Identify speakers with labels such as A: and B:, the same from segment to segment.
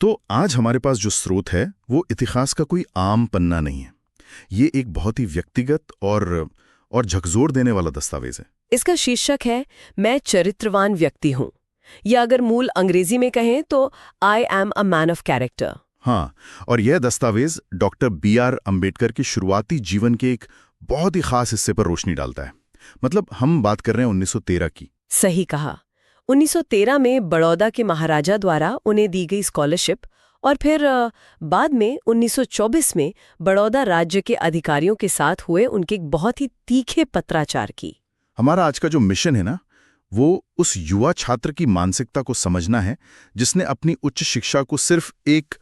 A: तो आज हमारे पास जो स्रोत है वो इतिहास का कोई आम पन्ना नहीं है। ये एक बहुत ही व्यक्तिगत और झकझोर देने वाला दस्तावेज है।
B: इसका शीर्षक है मैं चरित्रवान व्यक्ति हूँ, या अगर मूल अंग्रेजी में कहें तो I am a man of character.
A: हाँ, और यह दस्तावेज डॉक्टर B.R. अम्बेडकर के शुरुआती जीवन के एक बहुत ही खास हिस्से पर रोशनी डालता है। मतलब हम बात कर रहे हैं 1913 की।
B: सही कहा। 1913 में बड़ौदा के महाराजा द्वारा उन्हें दी गई स्कॉलरशिप, और फिर बाद में 1924 में बड़ौदा राज्य के अधिकारियों के साथ हुए उनके एक बहुत ही तीखे पत्राचार की।
A: हमारा आज का जो मिशन है ना, वो उस युवा छात्र की मानसिकता को समझना है जिसने अपनी उच्च शिक्षा को सिर्फ एक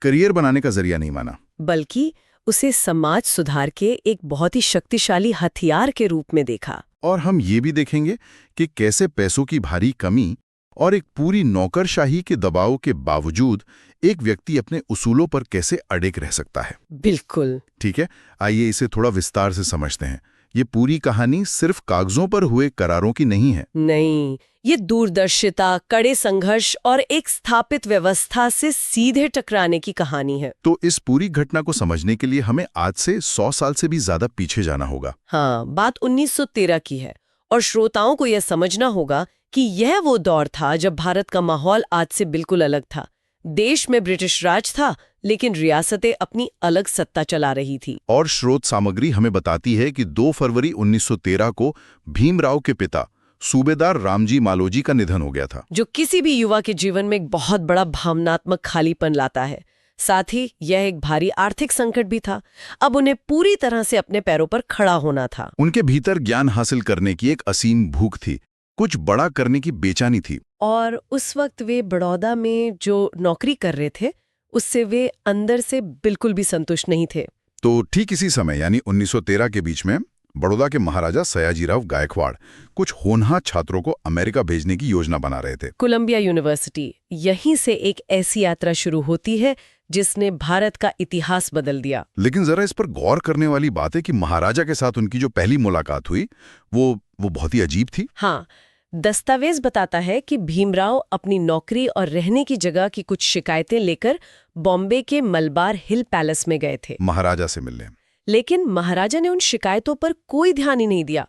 A: करियर बनाने का जरिया नहीं माना,
B: बल्कि उसे समाज सुधार के एक बहुत ही शक्तिशाली हथियार के रूप में देखा।
A: और हम ये भी देखेंगे कि कैसे पैसों की भारी कमी और एक पूरी नौकरशाही के दबाव के बावजूद एक व्यक्ति अपने उसूलों पर कैसे अड़िग रह सकता है।
B: बिल्कुल।
A: ठीक है, आइए इसे थोड़ा विस्तार से समझते हैं। ये पूरी कहानी सिर्फ कागजों पर हुए करारों की नहीं है।
B: नहीं, ये दूरदर्शिता, कड़े संघर्ष और एक स्थापित व्यवस्था से सीधे टकराने की कहानी है।
A: तो इस पूरी घटना को समझने के लिए हमें आज से 100 साल से भी ज्यादा पीछे जाना होगा।
B: हाँ, बात 1913 की है, और श्रोताओं को यह समझना होगा कि यह वो दौर था जब भारत का माहौल आज से बिल्कुल अलग था। देश में ब्रिटिश राज था, लेकिन रियासतें अपनी अलग सत्ता चला रही थी।
A: और स्रोत सामग्री हमें बताती है कि 2 फरवरी 1913 को भीमराव के पिता सूबेदार रामजी मालोजी का निधन हो गया था,
B: जो किसी भी युवा के जीवन में एक बहुत बड़ा भावनात्मक खालीपन लाता है। साथ ही यह एक भारी आर्थिक संकट भी था। अब उन्हें पूरी तरह से अपने पैरों पर खड़ा होना था।
A: उनके भीतर ज्ञान हासिल करने की एक असीम भूख थी, कुछ बड़ा करने की बेचैनी थी।
B: और उस वक्त वे बड़ौदा में जो नौकरी कर रहे थे, उससे वे अंदर से बिल्कुल भी संतुष्ट नहीं थे।
A: तो ठीक इसी समय यानी 1913 के बीच में बड़ौदा के महाराजा सयाजीराव गायकवाड़ कुछ होनहार छात्रों को अमेरिका भेजने की योजना बना रहे थे।
B: कोलंबिया यूनिवर्सिटी, यहीं से एक ऐसी यात्रा शुरू होती है जिसने भारत का इतिहास बदल दिया।
A: लेकिन जरा इस पर गौर करने वाली बात है कि महाराजा के साथ उनकी जो पहली मुलाकात हुई वो बहुत ही अजीब थी।
B: हाँ, दस्तावेज बताता है कि भीमराव अपनी नौकरी और रहने की जगह की कुछ शिकायतें लेकर बॉम्बे के मलबार हिल पैलेस में गए थे
A: महाराजा से मिलने।
B: लेकिन महाराजा ने उन शिकायतों पर कोई ध्यान ही नहीं दिया।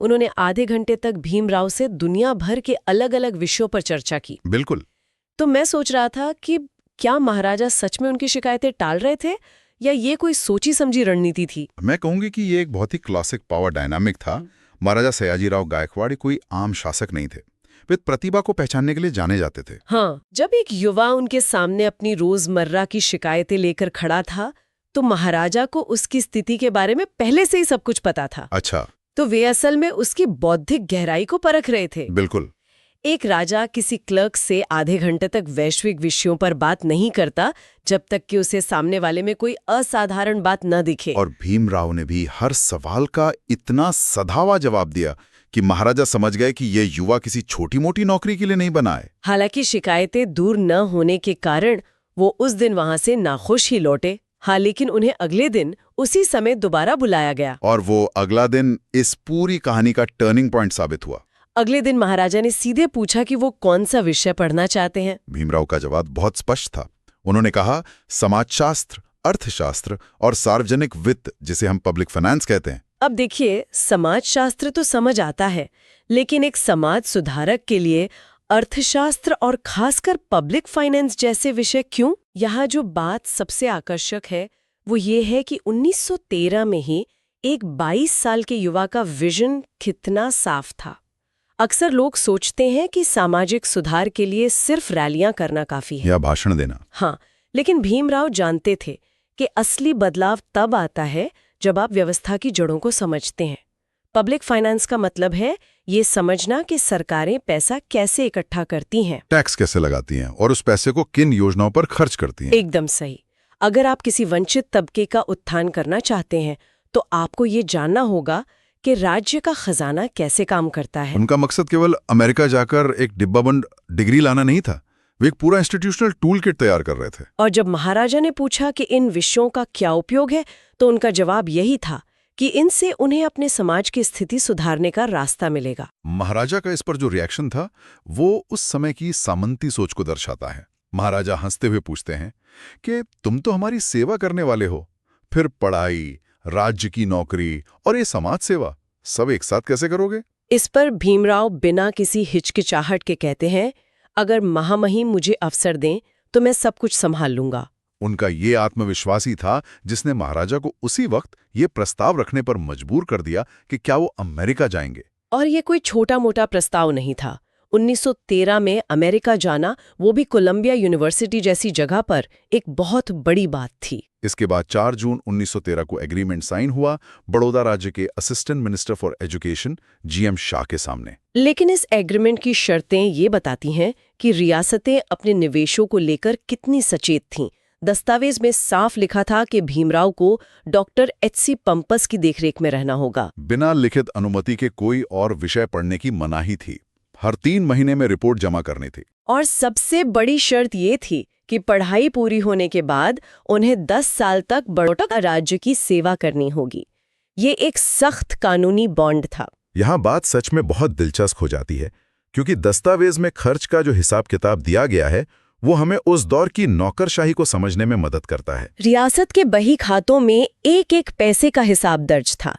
B: उन्होंने आधे घंटे तक भीमराव से दुनिया भर के अलग अलग विषयों पर चर्चा की।
A: बिल्कुल।
B: तो मैं सोच रहा था कि क्या महाराजा सच में उनकी शिकायतें टाल रहे थे, या ये कोई सोची समझी रणनीति थी?
A: मैं कहूंगी कि ये एक बहुत ही क्लासिक पावर डायनामिक था। महाराजा सयाजीराव गायकवाड़ कोई आम शासक नहीं थे, वे प्रतिभा को पहचानने के लिए जाने जाते थे।
B: हाँ, जब एक युवा उनके सामने अपनी रोजमर्रा की शिकायतें लेकर खड़ा था, तो महाराजा को उसकी स्थिति के बारे में पहले से ही सब कुछ पता था।
A: अच्छा।
B: तो वे असल में उसकी बौद्धिक गहराई को परख रहे थे।
A: बिल्कुल।
B: एक राजा किसी क्लर्क से आधे घंटे तक वैश्विक विषयों पर बात नहीं करता जब तक कि उसे सामने वाले में कोई असाधारण बात न दिखे।
A: और भीमराव ने भी हर सवाल का इतना सधावा जवाब दिया कि महाराजा समझ गए कि यह युवा किसी छोटी मोटी नौकरी के लिए नहीं बना है।
B: हालांकि शिकायतें दूर न होने के कारण वो उस दिन वहां से नाखुश ही लौटे। हाँ, लेकिन उन्हें अगले दिन उसी समय दोबारा बुलाया गया।
A: और वो अगला दिन इस पूरी कहानी का टर्निंग पॉइंट साबित हुआ।
B: अगले दिन महाराजा ने सीधे पूछा कि वो कौन सा विषय पढ़ना चाहते हैं।
A: भीमराव का जवाब बहुत स्पष्ट था। उन्होंने कहा, समाजशास्त्र, अर्थशास्त्र और सार्वजनिक वित्त, जिसे हम पब्लिक फाइनेंस कहते हैं।
B: अब देखिए, समाजशास्त्र तो समझ आता है, लेकिन एक समाज सुधारक के लिए अर्थशास्त्र और खासकर पब्लिक फाइनेंस जैसे विषय क्यों? यहाँ जो बात सबसे आकर्षक है वो ये है कि 1913 में ही एक 22 साल के युवा का विजन कितना साफ था। अक्सर लोग सोचते हैं कि सामाजिक सुधार के लिए सिर्फ रैलियां करना काफी है
A: या भाषण देना।
B: हाँ, लेकिन भीमराव जानते थे कि असली बदलाव तब आता है जब आप व्यवस्था की जड़ों को समझते हैं। पब्लिक फाइनेंस का मतलब है ये समझना कि सरकारें पैसा कैसे इकट्ठा करती हैं,
A: टैक्स कैसे लगाती हैं और उस पैसे को किन योजनाओं पर खर्च करती हैं।
B: एकदम सही। अगर आप किसी वंचित तबके का उत्थान करना चाहते हैं तो आपको ये जानना होगा कि राज्य का खजाना कैसे काम करता है।
A: उनका मकसद केवल अमेरिका जाकर एक डिब्बाबंद डिग्री लाना नहीं था, वे एक पूरा इंस्टीट्यूशनल टूल किट तैयार कर रहे थे।
B: और जब महाराजा ने पूछा कि इन विषयों का क्या उपयोग है, तो उनका जवाब यही था कि इनसे उन्हें अपने समाज की स्थिति सुधारने का रास्ता मिलेगा।
A: महाराजा का इस पर जो रिएक्शन था वो उस समय की सामंती सोच को दर्शाता है। महाराजा हंसते हुए पूछते हैं कि तुम तो हमारी सेवा करने वाले हो, फिर पढ़ाई, राज्य की नौकरी और ये समाज सेवा सब एक साथ कैसे करोगे?
B: इस पर भीमराव बिना किसी हिचकिचाहट के कहते हैं, अगर महामहिम मुझे अवसर दें तो मैं सब कुछ संभाल लूंगा।
A: उनका ये आत्मविश्वास ही था जिसने महाराजा को उसी वक्त ये प्रस्ताव रखने पर मजबूर कर दिया कि क्या वो अमेरिका जाएंगे।
B: और ये कोई छोटा मोटा प्रस्ताव नहीं था। 1913 में अमेरिका जाना, वो भी कोलंबिया यूनिवर्सिटी जैसी जगह पर, एक बहुत बड़ी बात थी।
A: इसके बाद 4 जून 1913 को एग्रीमेंट साइन हुआ बड़ौदा राज्य के assistant minister for education GM Shah के सामने।
B: लेकिन इस एग्रीमेंट की शर्तें ये बताती हैं कि रियासतें अपने निवेशों को लेकर कितनी सचेत थीं। दस्तावेज में साफ लिखा था कि भीमराव को डॉक्टर एच.सी. पंपस की देखरेख में रहना होगा।
A: बिना लिखित अनुमति के कोई और विषय पढ़ने की मनाही थी। हर 3 महीने में रिपोर्ट जमा करनी थी।
B: और सबसे बड़ी शर्त ये थी कि पढ़ाई पूरी होने के बाद उन्हें 10 साल तक बड़ौदा राज्य की सेवा करनी होगी। ये एक सख्त कानूनी बॉन्ड था।
A: यहाँ बात सच में बहुत दिलचस्प हो जाती है, क्योंकि दस्तावेज में खर्च का जो हिसाब किताब दिया गया है वो हमें उस दौर की नौकरशाही को समझने में मदद करता है।
B: रियासत के बही खातों में एक एक पैसे का हिसाब दर्ज था।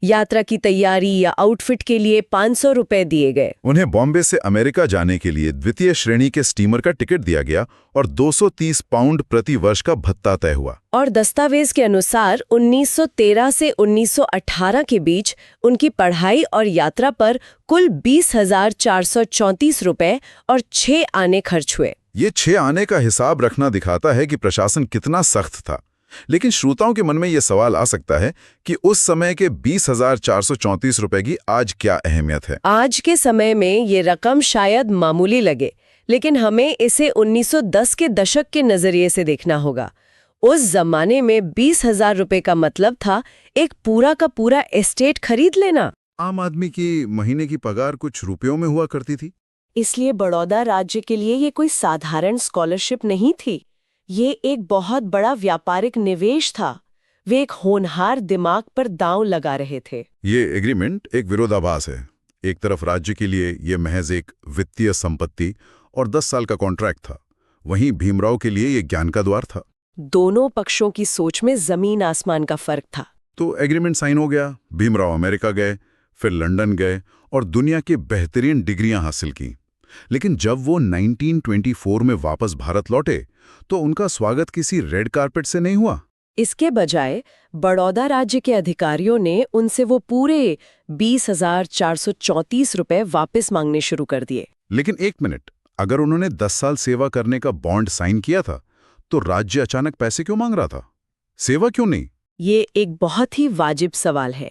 B: यात्रा की तैयारी या आउटफिट के लिए 500 रुपए दिए गए।
A: उन्हें बॉम्बे से अमेरिका जाने के लिए द्वितीय श्रेणी के स्टीमर का टिकट दिया गया और 230 पाउंड प्रति वर्ष का भत्ता तय हुआ।
B: और दस्तावेज के अनुसार 1913 से 1918 के बीच उनकी पढ़ाई और यात्रा पर कुल 20,434 रुपए और 6 आने खर्च हुए।
A: ये 6 आने का हिसाब रखना दिखाता है कि प्रशासन कितना सख्त था। लेकिन श्रोताओं के मन में यह सवाल आ सकता है कि उस समय के 20,434 रुपए की आज क्या अहमियत है।
B: आज के समय में ये रकम शायद मामूली लगे, लेकिन हमें इसे 1910 के दशक के नजरिए से देखना होगा। उस जमाने में 20,000 रुपए का मतलब था एक पूरा का पूरा एस्टेट खरीद लेना।
A: आम आदमी की महीने की पगार कुछ रुपयों में हुआ करती थी।
B: इसलिए बड़ौदा राज्य के लिए ये कोई साधारण स्कॉलरशिप नहीं थी। ये एक बहुत बड़ा व्यापारिक निवेश था। वे एक होनहार दिमाग पर दांव लगा रहे थे।
A: ये एग्रीमेंट एक विरोधाभास है। एक तरफ राज्य के लिए ये महज एक वित्तीय संपत्ति और 10 साल का कॉन्ट्रैक्ट था, वहीं भीमराव के लिए ये ज्ञान का द्वार था।
B: दोनों पक्षों की सोच में जमीन आसमान का फर्क था।
A: तो एग्रीमेंट साइन हो गया, भीमराव अमेरिका गए, फिर लंदन गए और दुनिया की बेहतरीन डिग्रियां हासिल की। लेकिन जब वो 1924 में वापस भारत लौटे तो उनका स्वागत किसी रेड कारपेट से नहीं हुआ।
B: इसके बजाय बड़ौदा राज्य के अधिकारियों ने उनसे वो पूरे 20,434 रुपए वापस मांगने शुरू कर दिए।
A: लेकिन एक मिनट, अगर उन्होंने 10 साल सेवा करने का बॉन्ड साइन किया था तो राज्य अचानक पैसे क्यों मांग रहा था? सेवा क्यों नहीं?
B: ये एक बहुत ही वाजिब सवाल है।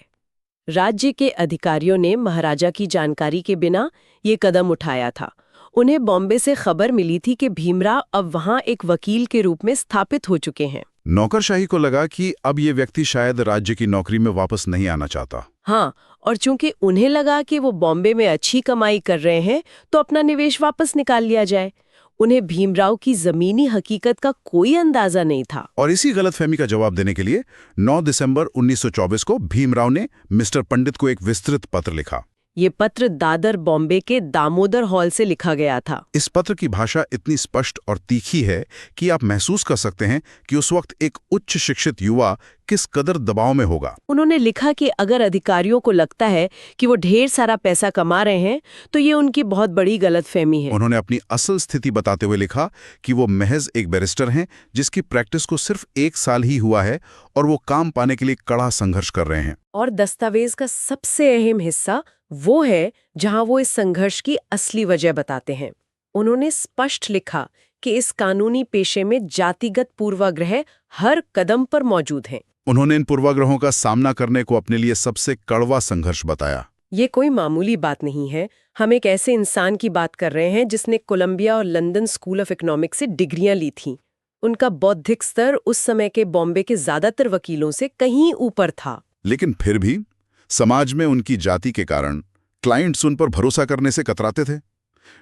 B: राज्य के अधिकारियों ने महाराजा की जानकारी के बिना ये कदम उठाया था। उन्हें बॉम्बे से खबर मिली थी कि भीमराव अब वहां एक वकील के रूप में स्थापित हो चुके हैं।
A: नौकरशाही को लगा कि अब ये व्यक्ति शायद राज्य की नौकरी में वापस नहीं आना चाहता।
B: हाँ, और चूंकि उन्हें लगा कि वो बॉम्बे में अच्छी कमाई कर रहे हैं तो अपना निवेश वापस निकाल लिया जाए। उन्हें भीमराव की जमीनी हकीकत का कोई अंदाजा नहीं था।
A: और इसी गलतफहमी का जवाब देने के लिए 9 दिसंबर 1924 को भीमराव ने मिस्टर पंडित को एक विस्तृत पत्र लिखा।
B: ये पत्र दादर बॉम्बे के दामोदर हॉल से लिखा गया था।
A: इस पत्र की भाषा इतनी स्पष्ट और तीखी है कि आप महसूस कर सकते हैं कि उस वक्त एक उच्च शिक्षित युवा किस कदर दबाव में होगा।
B: उन्होंने लिखा कि अगर अधिकारियों को लगता है कि वो ढेर सारा पैसा कमा रहे हैं तो ये उनकी बहुत बड़ी गलतफहमी है।
A: उन्होंने अपनी असल स्थिति बताते हुए लिखा कि वो महज एक बैरिस्टर हैं जिसकी प्रैक्टिस को सिर्फ 1 साल ही हुआ है और वो काम पाने के लिए कड़ा संघर्ष कर रहे हैं।
B: और दस्तावेज का सबसे अहम हिस्सा वो है जहां वो इस संघर्ष की असली वजह बताते हैं। उन्होंने स्पष्ट लिखा कि इस कानूनी पेशे में जातिगत पूर्वाग्रह हर कदम पर मौजूद हैं।
A: उन्होंने इन पूर्वाग्रहों का सामना करने को अपने लिए सबसे कड़वा संघर्ष बताया।
B: ये कोई मामूली बात नहीं है। हम एक ऐसे इंसान की बात कर रहे हैं जिसने कोलंबिया और लंदन स्कूल ऑफ इकोनॉमिक्स से डिग्रियां ली थीं। उनका बौद्धिक स्तर उस समय के बॉम्बे के ज्यादातर वकीलों से कहीं ऊपर था।
A: लेकिन फिर भी समाज में उनकी जाति के कारण क्लाइंट्स उन पर भरोसा करने से कतराते थे।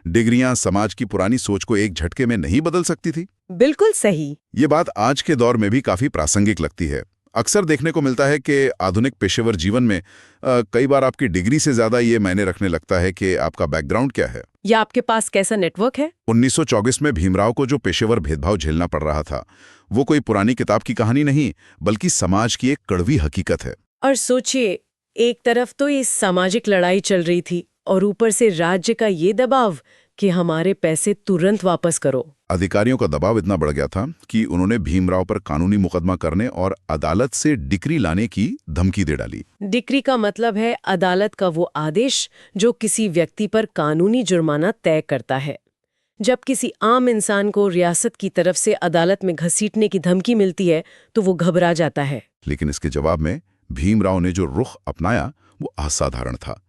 A: डिग्रियां समाज की पुरानी सोच को एक झटके में नहीं बदल सकती थी।
B: बिल्कुल सही।
A: ये बात आज के दौर में भी काफी प्रासंगिक लगती है। अक्सर देखने को मिलता है कि आधुनिक पेशेवर जीवन में कई बार आपकी डिग्री से ज्यादा ये मायने रखने लगता है कि आपका बैकग्राउंड क्या है।
B: या आपके पास कैसा नेटवर्क है।
A: 1924 में भीमराव को जो पेशेवर भेदभाव झेलना पड़ रहा था, वो कोई पुरानी किताब की कहानी नहीं, बल्कि समाज की एक कड़वी हकीकत है।
B: और सोचिए, एक तरफ तो ये सामाजिक लड़ाई चल रही थी और ऊपर से राज्य का ये दबाव कि हमारे पैसे तुरंत वापस करो।
A: अधिकारियों का दबाव इतना बढ़ गया था कि उन्होंने भीमराव पर कानूनी मुकदमा करने और अदालत से डिक्री लाने की धमकी दे डाली।
B: डिक्री का मतलब है अदालत का वो आदेश जो किसी व्यक्ति पर कानूनी जुर्माना तय करता है। जब किसी आम इंसान को रियासत की तरफ से अदालत में घसीटने की धमकी मिलती है तो वो घबरा जाता है।
A: लेकिन इसके जवाब में भीमराव ने जो रुख अपनाया वो असाधारण था।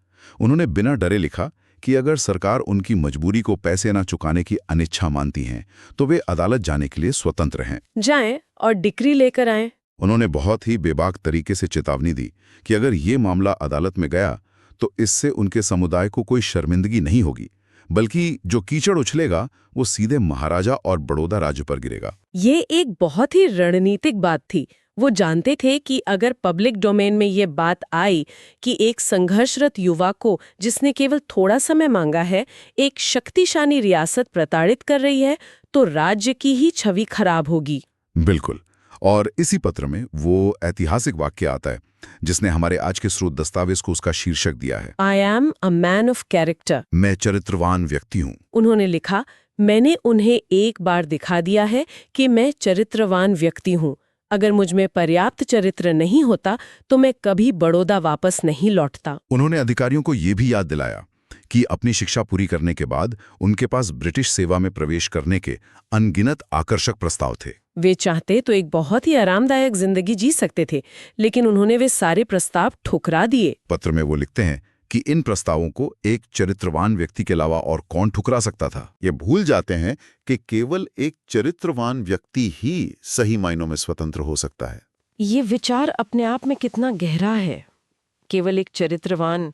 A: उन्होंने बिना डरे लिखा कि अगर सरकार उनकी मजबूरी को पैसे न चुकाने की अनिच्छा मानती हैं, तो वे अदालत जाने के लिए स्वतंत्र हैं।
B: जाएं और डिक्री लेकर आएं।
A: उन्होंने बहुत ही बेबाक तरीके से चेतावनी दी कि अगर ये मामला अदालत में गया तो इससे उनके समुदाय को कोई शर्मिंदगी नहीं होगी, बल्कि जो कीचड़ उछलेगा वो सीधे महाराजा और बड़ौदा राज्य पर गिरेगा।
B: ये एक बहुत ही रणनीतिक बात थी। वो जानते थे कि अगर पब्लिक डोमेन में ये बात आई कि एक संघर्षरत युवा को, जिसने केवल थोड़ा समय मांगा है, एक शक्तिशाली रियासत प्रताड़ित कर रही है, तो राज्य की ही छवि खराब होगी।
A: बिल्कुल। और इसी पत्र में वो ऐतिहासिक वाक्य आता है जिसने हमारे आज के स्रोत दस्तावेज को उसका शीर्षक दिया है,
B: I am a man of character.
A: मैं चरित्रवान व्यक्ति हूँ।
B: उन्होंने लिखा, मैंने उन्हें एक बार दिखा दिया है कि मैं चरित्रवान व्यक्ति हूँ। अगर मुझ में पर्याप्त चरित्र नहीं होता तो मैं कभी बड़ौदा वापस नहीं लौटता।
A: उन्होंने अधिकारियों को ये भी याद दिलाया कि अपनी शिक्षा पूरी करने के बाद उनके पास ब्रिटिश सेवा में प्रवेश करने के अनगिनत आकर्षक प्रस्ताव थे।
B: वे चाहते तो एक बहुत ही आरामदायक जिंदगी जी सकते थे, लेकिन उन्होंने वे सारे प्रस्ताव ठुकरा दिए।
A: पत्र में वो लिखते हैं कि इन प्रस्तावों को एक चरित्रवान व्यक्ति के अलावा और कौन ठुकरा सकता था। ये भूल जाते हैं कि केवल एक चरित्रवान व्यक्ति ही सही मायनों में स्वतंत्र हो सकता है।
B: ये विचार अपने आप में कितना गहरा है। केवल एक चरित्रवान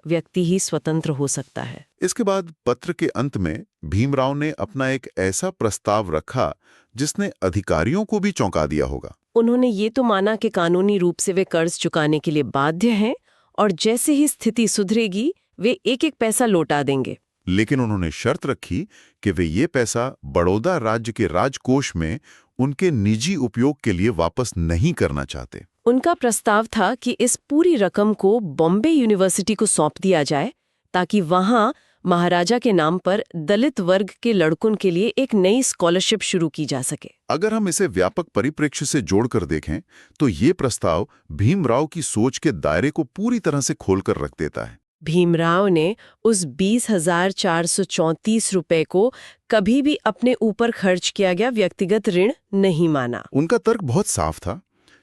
B: व्यक्ति ही स्वतंत्र हो सकता है।
A: इसके बाद पत्र के अंत में भीमराव ने अपना एक ऐसा प्रस्ताव रखा जिसने अधिकारियों को भी चौंका दिया होगा।
B: उन्होंने ये तो माना कि कानूनी रूप से वे कर्ज चुकाने के लिए बाध्य हैं और जैसे ही स्थिति सुधरेगी वे एक एक पैसा लौटा देंगे।
A: लेकिन उन्होंने शर्त रखी कि वे ये पैसा बड़ौदा राज्य के राजकोष में उनके निजी उपयोग के लिए वापस नहीं करना चाहते।
B: उनका प्रस्ताव था कि इस पूरी रकम को बॉम्बे यूनिवर्सिटी को सौंप दिया जाए ताकि वहां महाराजा के नाम पर दलित वर्ग के लड़कों के लिए एक नई स्कॉलरशिप शुरू की जा सके।
A: अगर हम इसे व्यापक परिप्रेक्ष्य से जोड़कर देखें तो ये प्रस्ताव भीमराव की सोच के दायरे को पूरी तरह से खोलकर रख देता है।
B: भीमराव ने उस 20,434 रुपए को कभी भी अपने ऊपर खर्च किया गया व्यक्तिगत ऋण नहीं माना।
A: उनका तर्क बहुत साफ था।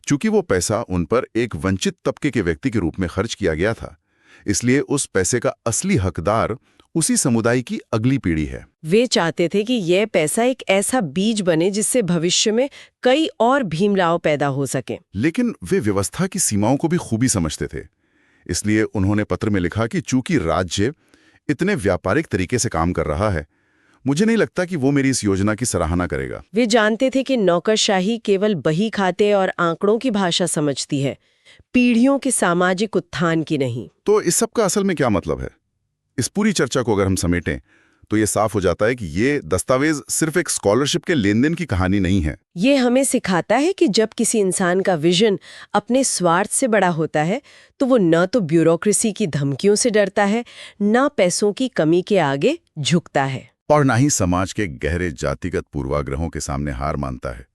A: चूंकि वो पैसा उन पर एक वंचित तबके के व्यक्ति के रूप में खर्च किया गया था, इसलिए उस पैसे का असली हकदार उसी समुदाय की अगली पीढ़ी है।
B: वे चाहते थे कि यह पैसा एक ऐसा बीज बने जिससे भविष्य में कई और भीमराव पैदा हो सके।
A: लेकिन वे व्यवस्था की सीमाओं को भी खूबी समझते थे। इसलिए उन्होंने पत्र में लिखा कि चूंकि राज्य इतने व्यापारिक तरीके से काम कर रहा है, मुझे नहीं लगता कि वो मेरी इस योजना की सराहना करेगा।
B: वे जानते थे कि नौकरशाही केवल बही खाते और आंकड़ों की भाषा समझती है, पीढ़ियों के सामाजिक उत्थान की नहीं।
A: तो इस सब का असल में क्या मतलब है? इस पूरी चर्चा को अगर हम समेटें तो ये साफ हो जाता है कि ये दस्तावेज सिर्फ एक स्कॉलरशिप के लेन देन की कहानी नहीं है।
B: ये हमें सिखाता है कि जब किसी इंसान का विजन अपने स्वार्थ से बड़ा होता है तो वो न तो ब्यूरोक्रेसी की धमकियों से डरता है, न पैसों की कमी के आगे झुकता है,
A: और ना ही समाज के गहरे जातिगत पूर्वाग्रहों के सामने हार मानता है।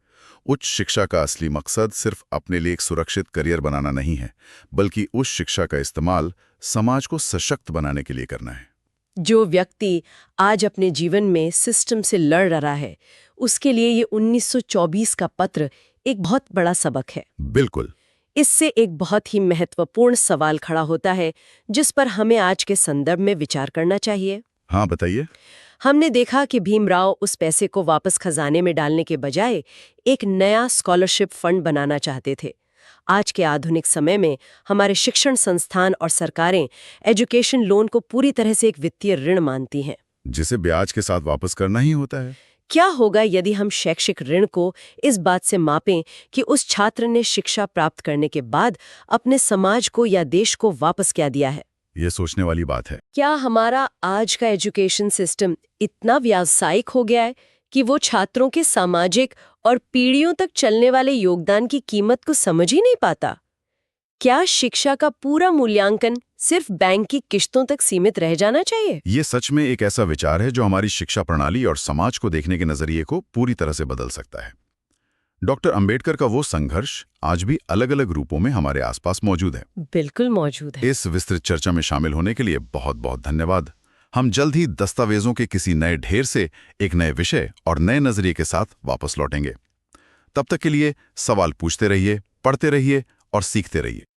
A: उच्च शिक्षा का असली मकसद सिर्फ अपने लिए एक सुरक्षित करियर बनाना नहीं है, बल्कि उस शिक्षा का इस्तेमाल समाज को सशक्त बनाने के लिए करना है।
B: जो व्यक्ति आज अपने जीवन में सिस्टम से लड़ रहा है, उसके लिए ये 1924 का पत्र एक बहुत बड़ा सबक है।
A: बिल्कुल।
B: इससे एक बहुत ही महत्वपूर्ण सवाल खड़ा होता है जिस पर हमें आज के संदर्भ में विचार करना चाहिए।
A: हाँ, बताइए।
B: हमने देखा कि भीमराव उस पैसे को वापस खजाने में डालने के बजाय एक नया स्कॉलरशिप फंड बनाना चाहते थे। आज के आधुनिक समय में हमारे शिक्षण संस्थान और सरकारें एजुकेशन लोन को पूरी तरह से एक वित्तीय ऋण मानती हैं,
A: जिसे ब्याज के साथ वापस करना ही होता है।
B: क्या होगा यदि हम शैक्षिक ऋण को इस बात से मापें कि उस छात्र ने शिक्षा प्राप्त करने के बाद अपने समाज को या देश को वापस क्या दिया है?
A: ये सोचने वाली बात है।
B: क्या हमारा आज का एजुकेशन सिस्टम इतना व्यावसायिक हो गया है कि वो छात्रों के सामाजिक और पीढ़ियों तक चलने वाले योगदान की कीमत को समझ ही नहीं पाता? क्या शिक्षा का पूरा मूल्यांकन सिर्फ बैंक की किश्तों तक सीमित रह जाना चाहिए?
A: ये सच में एक ऐसा विचार है जो हमारी शिक्षा प्रणाली और समाज को देखने के नजरिए को पूरी तरह से बदल सकता है। डॉक्टर अंबेडकर का वो संघर्ष आज भी अलग अलग रूपों में हमारे आसपास मौजूद है।
B: बिल्कुल मौजूद है।
A: इस विस्तृत चर्चा में शामिल होने के लिए बहुत बहुत धन्यवाद। हम जल्द ही दस्तावेजों के किसी नए ढेर से एक नए विषय और नए नजरिए के साथ वापस लौटेंगे। तब तक के लिए सवाल पूछते रहिए, पढ़ते रहिए और सीखते रहिए।